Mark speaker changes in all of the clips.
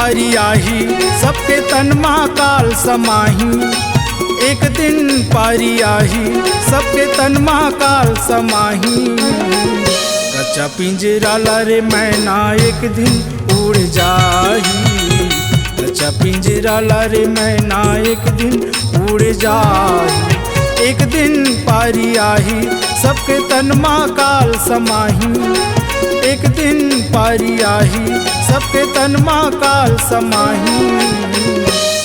Speaker 1: पारी आही सबके तन महाकाल समाही। एक दिन पारी आही सबके तन महाकाल समाही। कच्चा पिंजरा लारे मैना एक दिन उड़ जाही। कच्चा पिंजरा लारे मैना एक दिन उड़ जाही। एक दिन पारी आही सबके तन महाकाल समाही। एक दिन पारी आही सबके तन महाकाल समाही।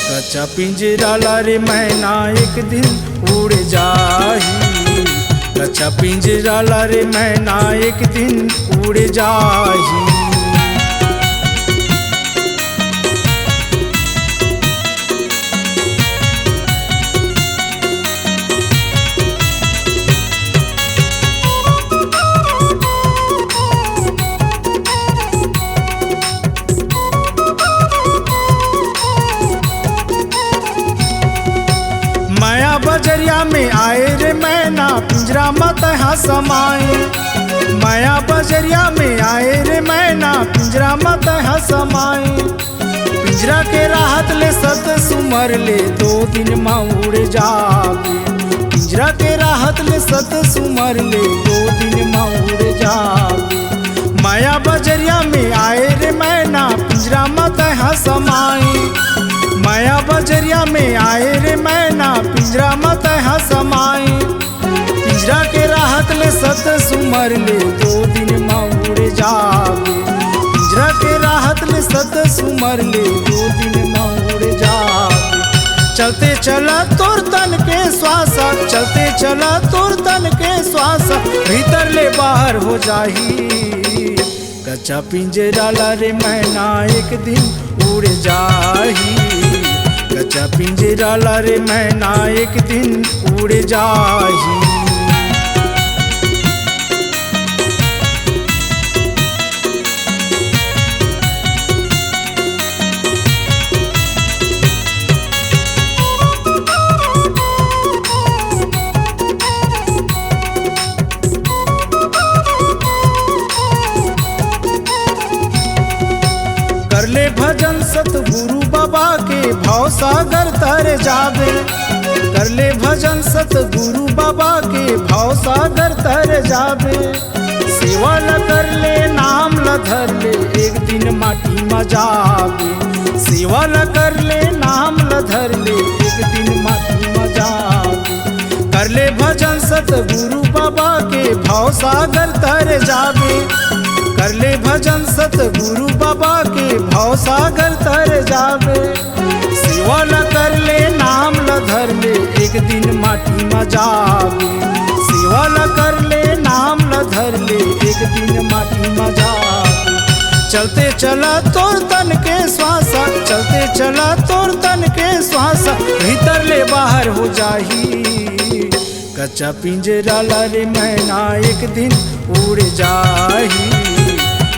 Speaker 1: कच्चा पिंजरा लारे मैना एक दिन उड़ जाही। कच्चा पिंजरा लारे मैना एक दिन उड़ जाही। माया बजरिया में आए रे मैना पिंजरा मत समाए। माया बजरिया में आए रे मैना पिंजरा मत समाए। पिंजरा के राहत ले सत सुमर ले 2 दिन माँ उड़ जावे। पिंजरा के राहत ले सत सुमर ले 2 दिन माँ उड़ जावे। माया बजरिया में आए रे मैना पिंजरा मत समाए। माया बजरिया में आए रे मैना पिंजरा मत समाए। पिंजरा के राहत ले सत सुमर ले 2 दिन माँ उड़ जावे। पिंजरा के राहत ले सत सुमर ले 2 दिन माँ उड़ जावे। चलते चला तोर तन के श्वासा। चलते चला तोर तन के श्वासा भीतर ले बाहर हो जाही। कच्चा पिंजरा लारे मैना एक दिन उड़ जाही। कच्चा पिंजरा लारे मैना एक दिन उड़ जाही। कर ले भजन सतगुरु बाबा के भाव सागर तर जावे। कर ले भजन सतगुरु बाबा के भाव सागर तर जावे। सेवा न कर ले नाम ल धर ले एक दिन माटी में जावे। सेवा न कर ले नाम ल धर ले एक दिन माटी में जावे। कर ले भजन सतगुरु बाबा के भाव सागर तर जावे। कर ले भजन सतगुरु बाबा के भाव सागर तर जावे। सेवा न कर ले नाम ल धर ले एक दिन माटी में जावे। सेवा न कर ले नाम ल धर ले एक दिन माटी में जावे। चलते चला तोर तन के श्वासा। चलते चला तोर तन के श्वासा भीतर ले बाहर हो जाही। कच्चा पिंजरा लारे मैना एक दिन उड़ जाही।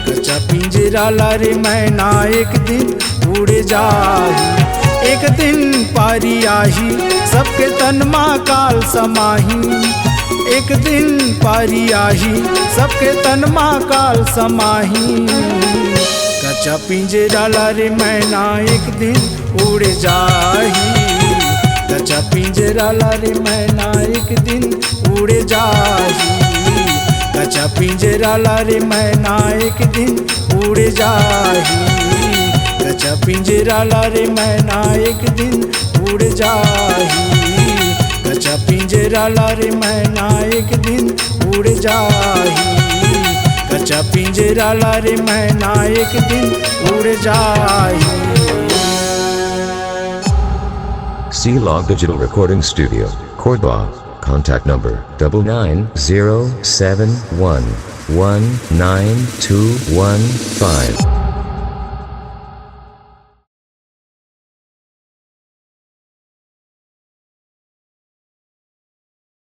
Speaker 1: कच्चा पिंजरा लारे मैना एक दिन उड़ जाही। एक दिन पारी आही सबके तन महाकाल समाही। एक दिन पारी आही सबके तन महाकाल समाही। कच्चा पिंजरा लारे मैना एक दिन उड़ जाही। कच्चा पिंजरा लारे मैना एक दिन उड़ जाही। कच्चा पिंजरा लारे मैना एक दिन उड़ जाही। कच्चा पिंजरा लारे मैना एक दिन उड़ जाही। कच्चा पिंजरा लारे मैना एक दिन उड़ जाही। कच्चा पिंजरा लारे मैना एक दिन उड़ जाही।
Speaker 2: C-Log Digital Recording Studio, Cordoba. Contact number 99071192115.